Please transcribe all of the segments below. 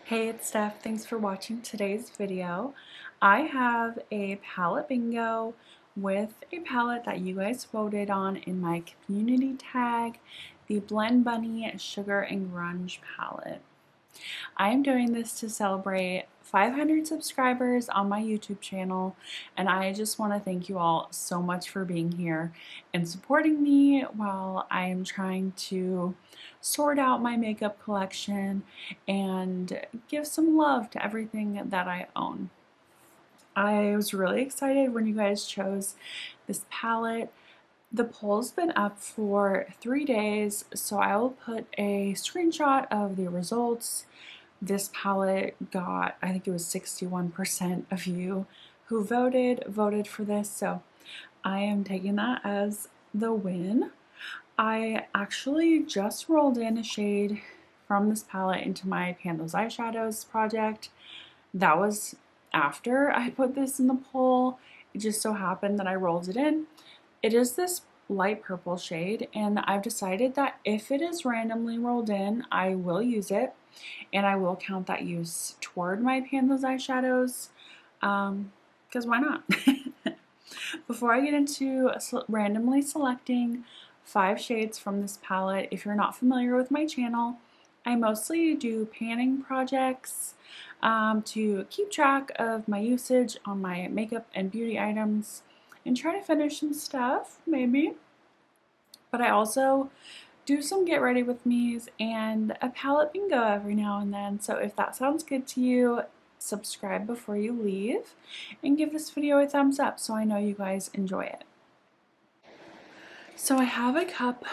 Hey, it's Steph. Thanks for watching today's video. I have a palette bingo with a palette that you guys voted on in my community tag, the Blend Bunny Sugar and Grunge palette. I am doing this to celebrate 500 subscribers on my YouTube channel, and I just want to thank you all so much for being here and supporting me while I am trying to sort out my makeup collection and give some love to everything that I own. I was really excited when you guys chose this palette. The poll's been up for 3 days, so I will put a screenshot of the results. This palette got, I think it was 61% of you who voted for this, so I am taking that as the win. I actually just rolled in a shade from this palette into my Pan Those Eyeshadows project. That was after I put this in the poll. It just so happened that I rolled it in. It is this light purple shade, and I've decided that if it is randomly rolled in, I will use it, and I will count that use toward my Pan Those Eyeshadows, because why not? Before I get into randomly selecting 5 shades from this palette, if you're not familiar with my channel, I mostly do panning projects to keep track of my usage on my makeup and beauty items and try to finish some stuff, maybe. But I also do some get ready with me's and a palette bingo every now and then. So if that sounds good to you, subscribe before you leave and give this video a thumbs up so I know you guys enjoy it. So I have a cup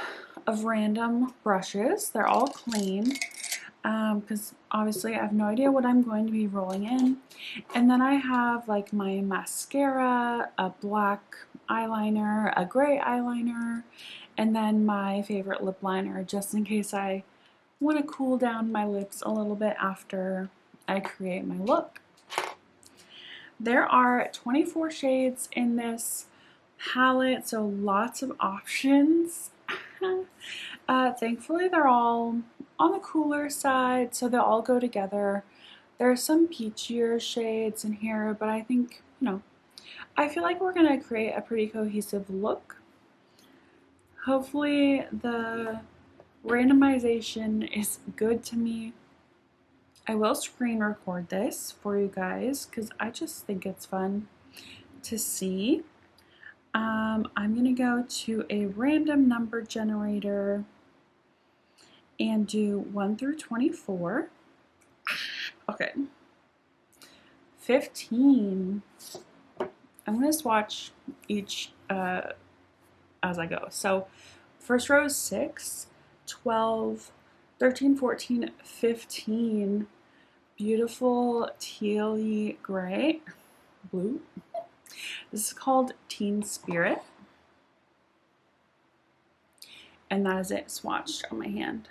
of random brushes. They're all clean because obviously I have no idea what I'm going to be rolling in. And then I have like my mascara, a black eyeliner, a gray eyeliner, and then my favorite lip liner just in case I want to cool down my lips a little bit after I create my look. There are 24 shades in this palette, so lots of options. Thankfully they're all on the cooler side, so they'll all go together. There are some peachier shades in here, but I think, I feel like we're gonna create a pretty cohesive look. Hopefully the randomization is good to me. I will screen record this for you guys because I just think it's fun to see. I'm gonna go to a random number generator and do 1 through 24. Okay. 15. I'm gonna swatch each as I go. So first row is 6, 12, 13, 14, 15. Beautiful tealy gray, blue. This is called Teen Spirit. And that is it swatched on my hand.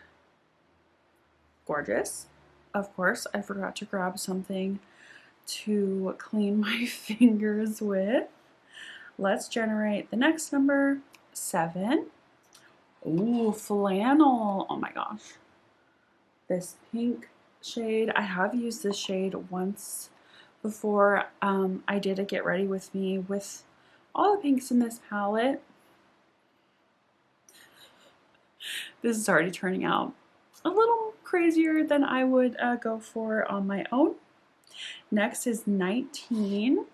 Gorgeous. Of course, I forgot to grab something to clean my fingers with. Let's generate the next number, 7. Ooh, flannel. Oh my gosh. This pink shade, I have used this shade once before. I did a get ready with me with all the pinks in this palette. This is already turning out a little crazier than I would go for on my own. Next is 19.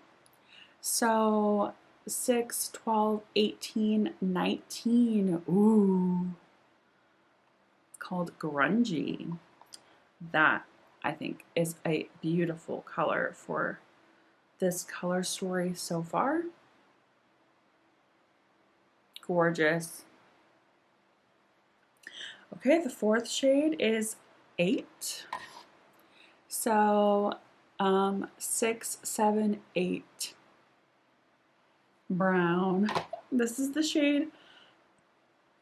So 6, 12, 18, 19. Ooh. Called Grungy. That, I think, is a beautiful color for this color story so far. Gorgeous. Okay, the 4th shade is 8. So 6, 7, 8. Brown. This is the shade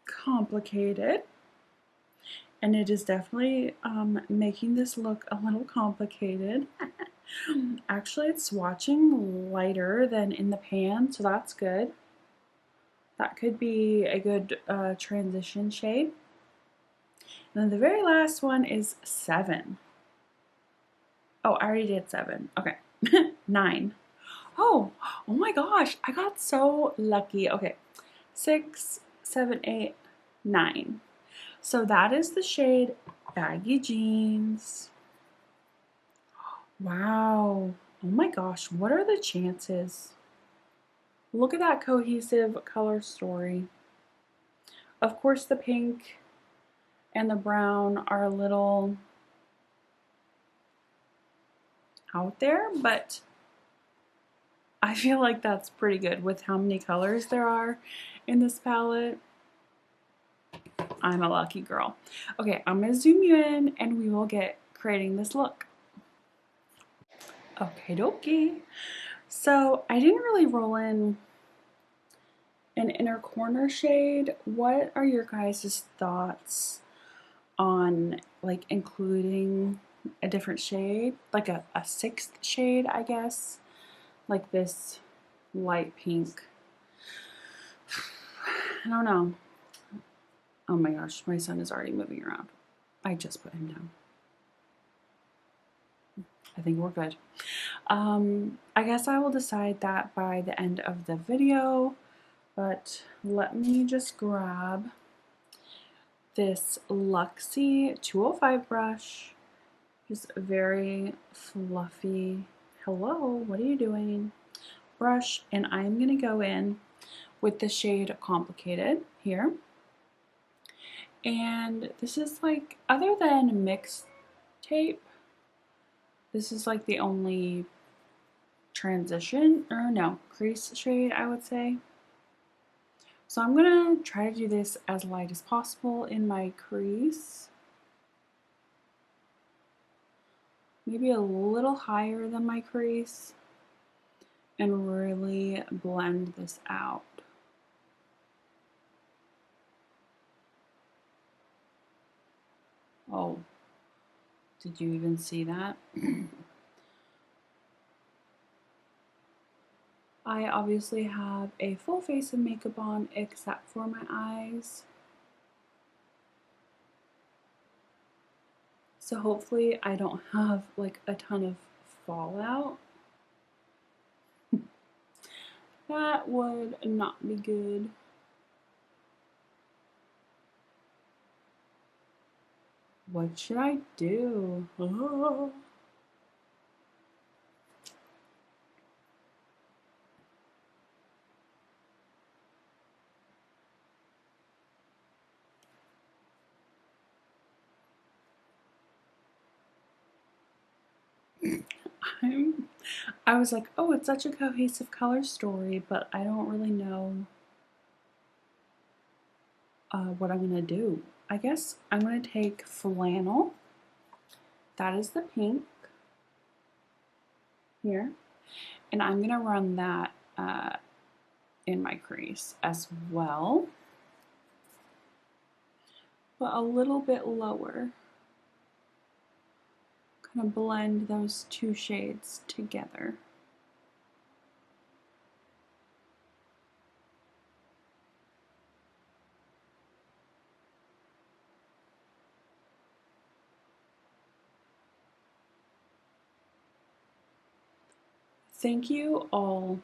Complicated. And it is definitely making this look a little complicated. Actually, it's swatching lighter than in the pan, so that's good. That could be a good transition shade. And then the very last one is 7. Oh, I already did 7. Okay. 9. Oh, oh my gosh, I got so lucky. Okay. 6, 7, 8, 9. So that is the shade Baggy Jeans. Wow. Oh my gosh, what are the chances? Look at that cohesive color story. Of course, the pink and the brown are a little out there, but I feel like that's pretty good with how many colors there are in this palette. I'm a lucky girl. Okay, I'm gonna zoom you in and we will get creating this look. Okay, dokie. So I didn't really roll in an inner corner shade. What are your guys' thoughts on like including a different shade, like a 6th shade, I guess, like this light pink? I don't know. Oh my gosh, my son is already moving around. I just put him down. I think we're good. I guess I will decide that by the end of the video, but let me just grab this Luxie 205 brush. Just very fluffy. Hello, what are you doing? Brush, and I'm gonna go in with the shade Complicated here. And this is like, other than mixed tape, this is like the only transition, or no, crease shade, I would say. So I'm gonna try to do this as light as possible in my crease. Maybe a little higher than my crease, and really blend this out. Oh, did you even see that? I obviously have a full face of makeup on except for my eyes. So hopefully I don't have like a ton of fallout. That would not be good. What should I do? Oh. I was like, oh, it's such a cohesive color story, but I don't really know what I'm gonna do. I guess I'm gonna take flannel. That is the pink here, and I'm gonna run that in my crease as well, but a little bit lower. Kind of blend those two shades together. Thank you all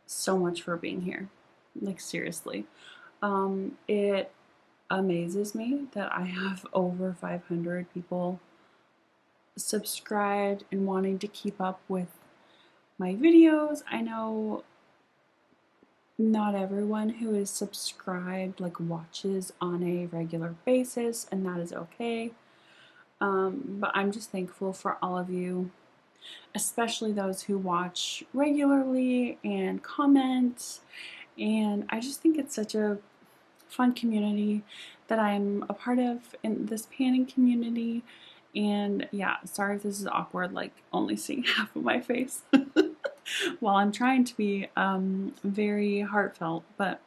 so much for being here. Like seriously. It amazes me that I have over 500 people subscribed and wanting to keep up with my videos. I know not everyone who is subscribed like watches on a regular basis, and that is okay. But I'm just thankful for all of you, especially those who watch regularly and comment. And I just think it's such a fun community that I'm a part of in this panning community. And yeah, sorry if this is awkward, like only seeing half of my face while I'm trying to be very heartfelt, but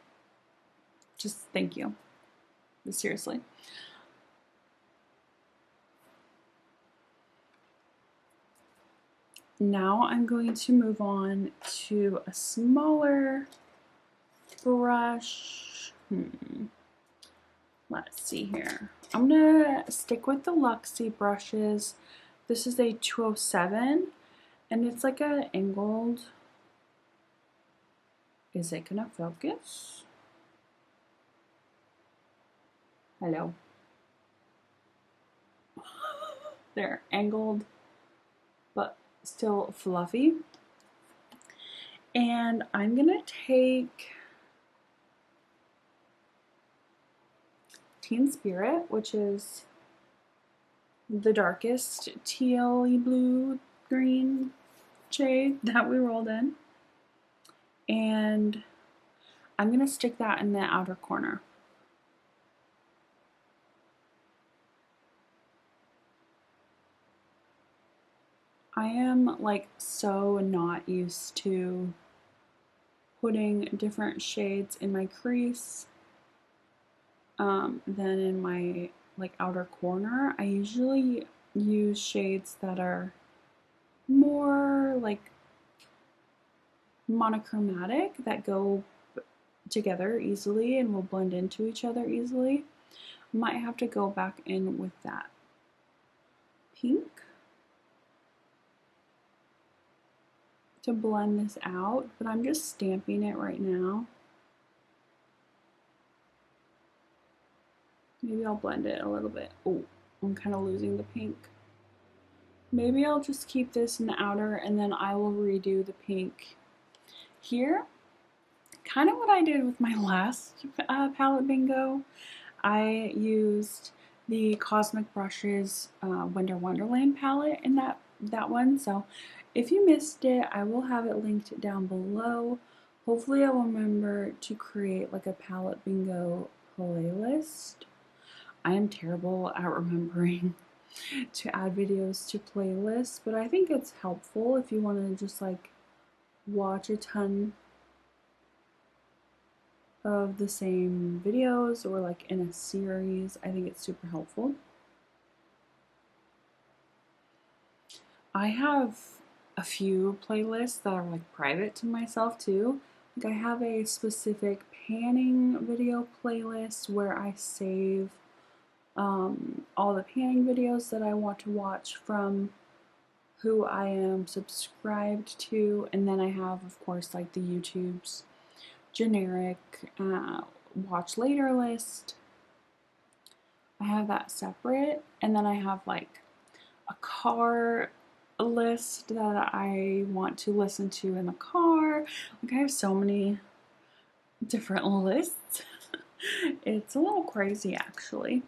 just thank you. Seriously. Now I'm going to move on to a smaller brush. Let's see here. I'm gonna stick with the Luxie brushes This is a 207, and it's like a angled. Is it gonna focus? Hello. They're angled, but still fluffy. And I'm gonna take Teen Spirit, which is the darkest teal-y blue green shade that we rolled in. And I'm gonna stick that in the outer corner. I am like so not used to putting different shades in my crease than in my like outer corner. I usually use shades that are more like monochromatic, that go together easily and will blend into each other easily. Might have to go back in with that pink to blend this out, but I'm just stamping it right now. Maybe I'll blend it a little bit. Oh, I'm kind of losing the pink. Maybe I'll just keep this in the outer and then I will redo the pink here. Kind of what I did with my last palette bingo. I used the Cosmic Brushes Winter Wonderland palette in that one. So if you missed it, I will have it linked down below. Hopefully I'll remember to create like a palette bingo playlist. I am terrible at remembering to add videos to playlists, but I think it's helpful if you want to just like watch a ton of the same videos or like in a series. I think it's super helpful. I have a few playlists that are like private to myself too. Like I have a specific panning video playlist where I save all the panning videos that I want to watch from who I am subscribed to, and then I have, of course, like the YouTube's generic watch later list. I have that separate, and then I have like a car list that I want to listen to in the car. Like I have so many different lists. It's a little crazy actually.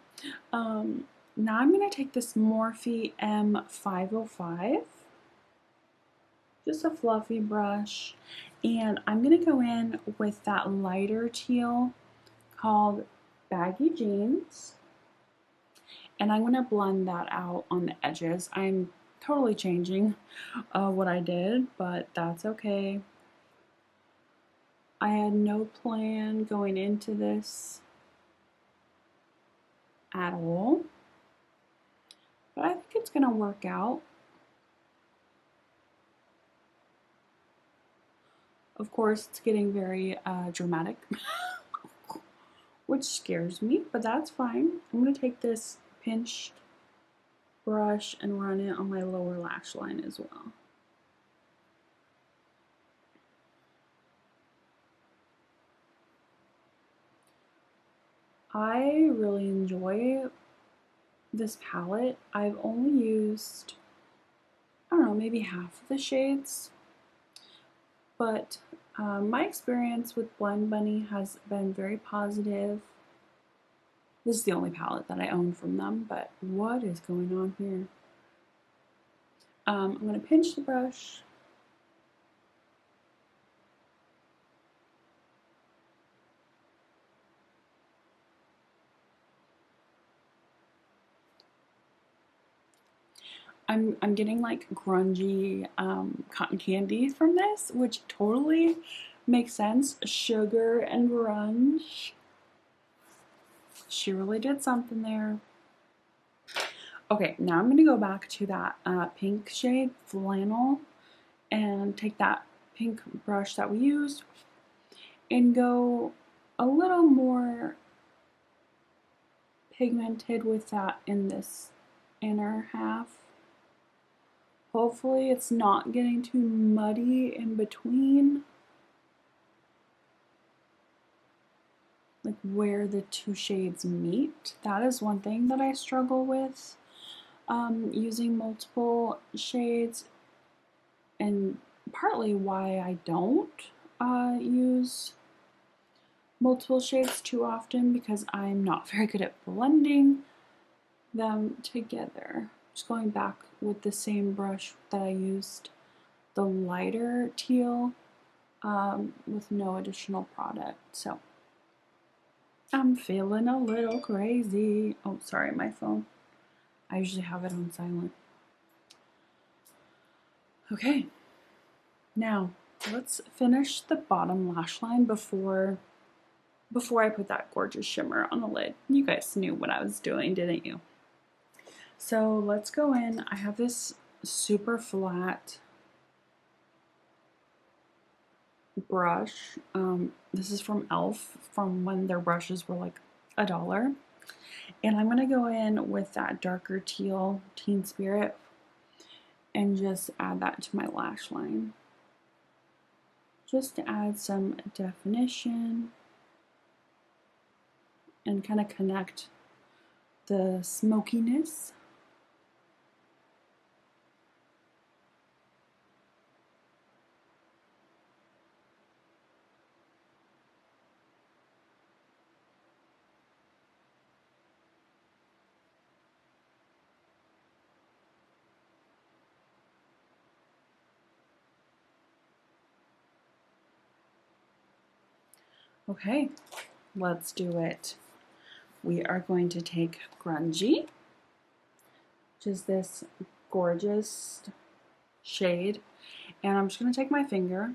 Now I'm going to take this Morphe M505, just a fluffy brush, and I'm going to go in with that lighter teal called Baggy Jeans, and I'm going to blend that out on the edges. I'm totally changing what I did, but that's okay. I had no plan going into this at all, but I think it's going to work out. Of course, it's getting very dramatic, which scares me, but that's fine. I'm going to take this pinched brush and run it on my lower lash line as well. I really enjoy this palette. I've only used, I don't know, maybe half of the shades, but my experience with Blend Bunny has been very positive. This is the only palette that I own from them, but what is going on here? I'm going to pinch the brush. I'm getting like grungy cotton candy from this, which totally makes sense. Sugar and grunge. She really did something there. Okay, now I'm going to go back to that pink shade, Flannel, and take that pink brush that we used and go a little more pigmented with that in this inner half. Hopefully it's not getting too muddy in between, like where the two shades meet. That is one thing that I struggle with using multiple shades, and partly why I don't use multiple shades too often, because I'm not very good at blending them together. Just going back with the same brush that I used the lighter teal with no additional product. So I'm feeling a little crazy. Oh, sorry, my phone. I usually have it on silent. Okay, now let's finish the bottom lash line before I put that gorgeous shimmer on the lid. You guys knew what I was doing, didn't you? So let's go in. I have this super flat brush. This is from e.l.f. from when their brushes were like $1. And I'm going to go in with that darker teal Teen Spirit and just add that to my lash line. Just to add some definition and kind of connect the smokiness. Okay, let's do it. We are going to take Grunge, which is this gorgeous shade, and I'm just going to take my finger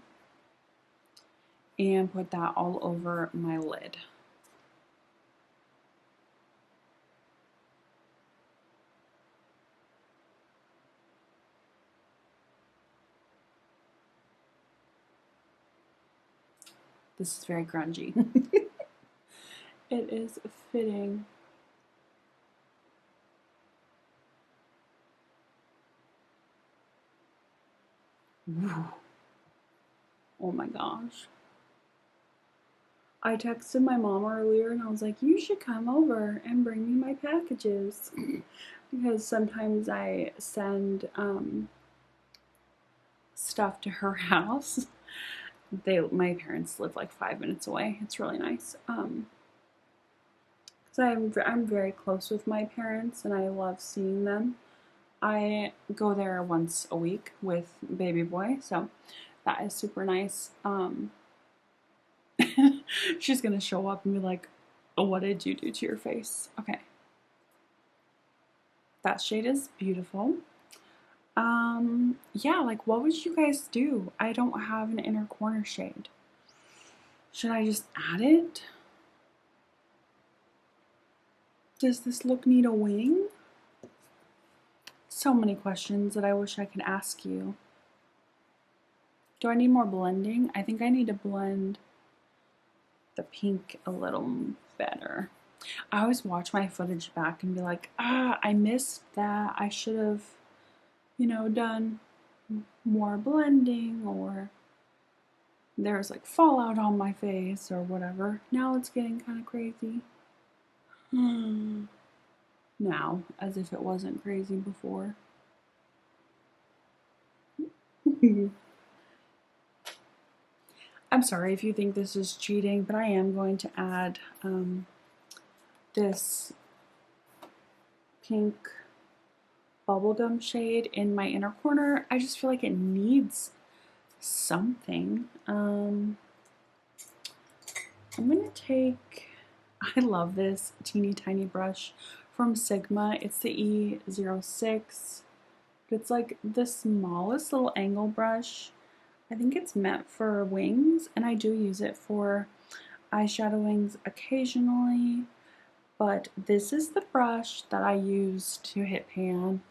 and put that all over my lid. This is very grungy. It is fitting. Whew. Oh my gosh. I texted my mom earlier and I was like, you should come over and bring me my packages. Because sometimes I send stuff to her house. My parents live like 5 minutes away. It's really nice. So I'm very close with my parents and I love seeing them. I go there once a week with baby boy, so that is super nice. She's gonna show up and be like, oh, what did you do to your face? Okay. That shade is beautiful. Yeah, like what would you guys do? I don't have an inner corner shade. Should I just add it? Does this look need a wing? So many questions that I wish I could ask you. Do I need more blending? I think I need to blend the pink a little better. I always watch my footage back and be like, I missed that. I should have, you know, done more blending, or there's like fallout on my face or whatever. Now it's getting kind of crazy. Now, as if it wasn't crazy before. I'm sorry if you think this is cheating, but I am going to add this pink bubblegum shade in my inner corner. I just feel like it needs something. I'm gonna take, I love this teeny tiny brush from Sigma. It's the E06. It's like the smallest little angle brush. I think it's meant for wings, and I do use it for eyeshadow wings occasionally, but this is the brush that I use to hit pan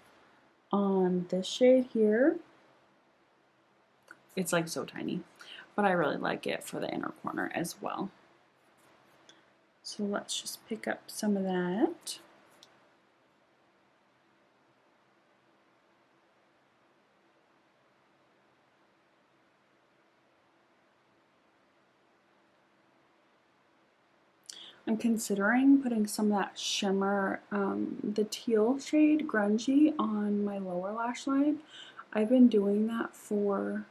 on this shade here. It's like so tiny, but I really like it for the inner corner as well. So let's just pick up some of that. I'm considering putting some of that shimmer, the teal shade Grunge, on my lower lash line. I've been doing that for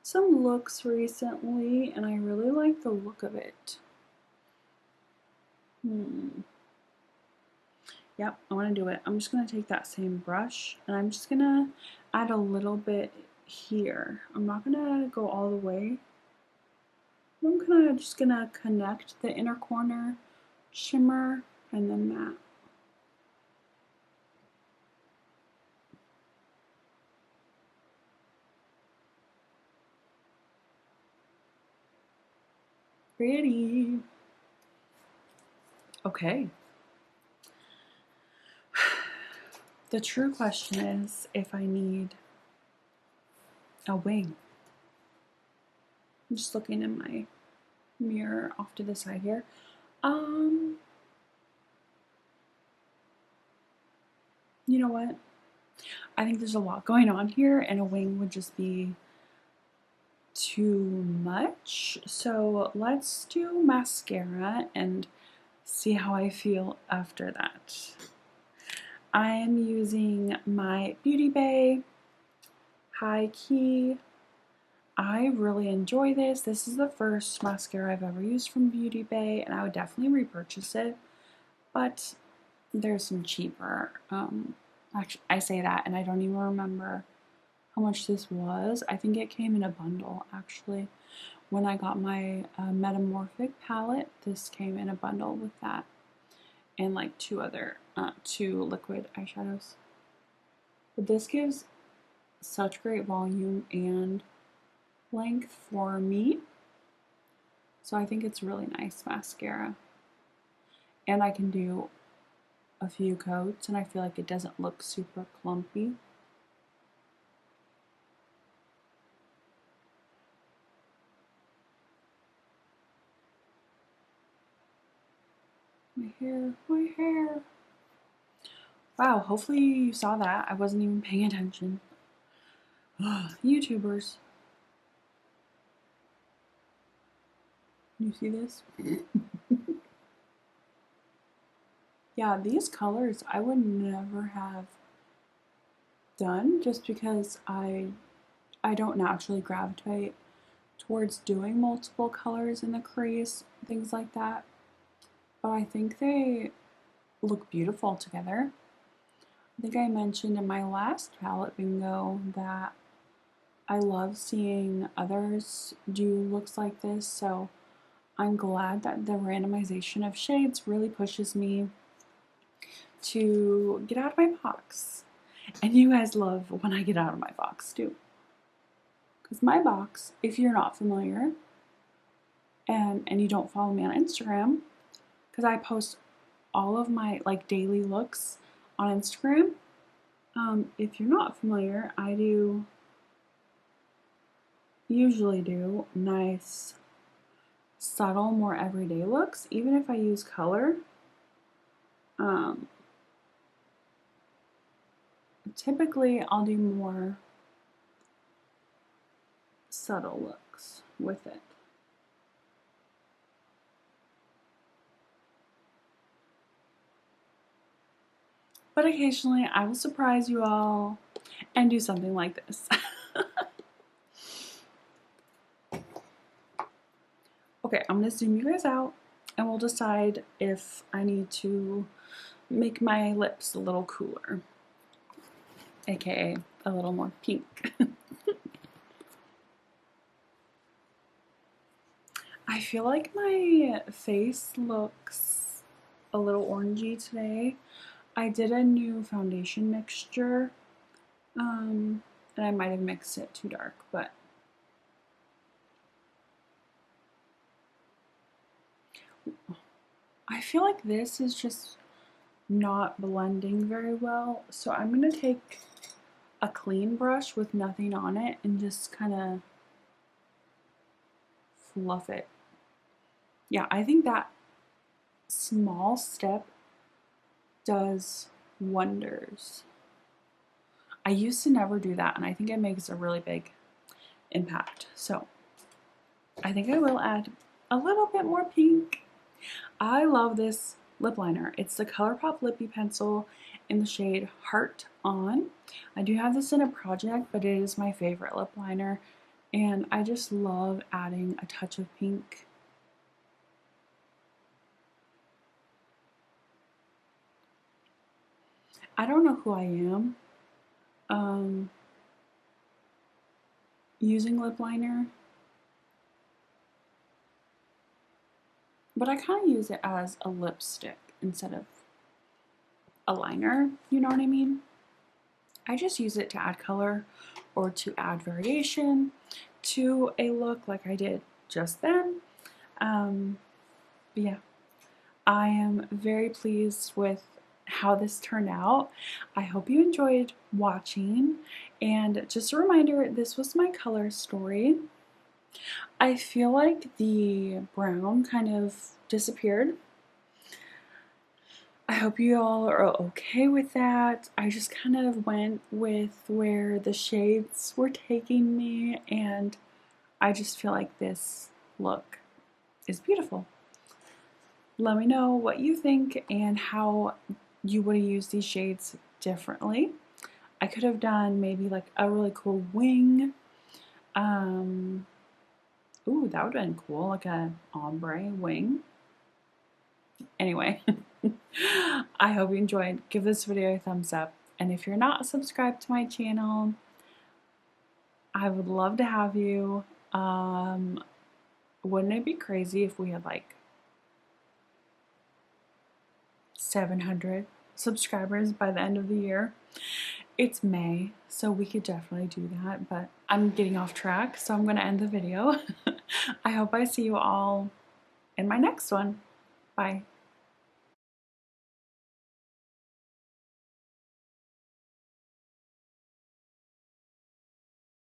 some looks recently, and I really like the look of it. Yep, I want to do it. I'm just going to take that same brush, and I'm just going to add a little bit here. I'm not going to go all the way. I'm just going to connect the inner corner, shimmer, and then matte. Pretty. Okay. The true question is if I need a wing. I'm just looking in my mirror off to the side here. You know what? I think there's a lot going on here, and a wing would just be too much. So let's do mascara and see how I feel after that. I am using my Beauty Bay High Key. I really enjoy this. This is the first mascara I've ever used from Beauty Bay, and I would definitely repurchase it. But there's some cheaper. Actually, I say that, and I don't even remember how much this was. I think it came in a bundle, actually. When I got my Metamorphic palette, this came in a bundle with that, and like two liquid eyeshadows. But this gives such great volume and length for me, so I think it's really nice mascara. And I can do a few coats, and I feel like it doesn't look super clumpy. My hair. Wow, hopefully you saw that. I wasn't even paying attention. YouTubers. You see this? Yeah, these colors I would never have done just because I don't naturally gravitate towards doing multiple colors in the crease, things like that. But I think they look beautiful together. I think I mentioned in my last palette bingo that I love seeing others do looks like this, so I'm glad that the randomization of shades really pushes me to get out of my box. And you guys love when I get out of my box too. Because my box, if you're not familiar and you don't follow me on Instagram, because I post all of my like daily looks on Instagram. If you're not familiar, I usually do nice, subtle, more everyday looks, even if I use color. Typically, I'll do more subtle looks with it. But occasionally, I will surprise you all and do something like this. Okay, I'm going to zoom you guys out, and we'll decide if I need to make my lips a little cooler, aka a little more pink. I feel like my face looks a little orangey today. I did a new foundation mixture, and I might have mixed it too dark, but I feel like this is just not blending very well, so I'm going to take a clean brush with nothing on it and just kind of fluff it. Yeah, I think that small step does wonders. I used to never do that, and I think it makes a really big impact. So I think I will add a little bit more pink I love this lip liner. It's the ColourPop Lippy Pencil in the shade Heart On. I do have this in a project, but it is my favorite lip liner, and I just love adding a touch of pink. I don't know who I am using lip liner, but I kind of use it as a lipstick instead of a liner, you know what I mean? I just use it to add color or to add variation to a look like I did just then. But yeah, I am very pleased with how this turned out. I hope you enjoyed watching, and just a reminder, this was my color story. I feel like the brown kind of disappeared. I hope you all are okay with that. I just kind of went with where the shades were taking me, and I just feel like this look is beautiful. Let me know what you think and how you would have used these shades differently. I could have done maybe like a really cool wing. Ooh, that would have been cool, like a ombre wing. Anyway, I hope you enjoyed. Give this video a thumbs up. And if you're not subscribed to my channel, I would love to have you. Wouldn't it be crazy if we had like 700 subscribers by the end of the year? It's May, so we could definitely do that, but I'm getting off track, so I'm going to end the video. I hope I see you all in my next one. Bye.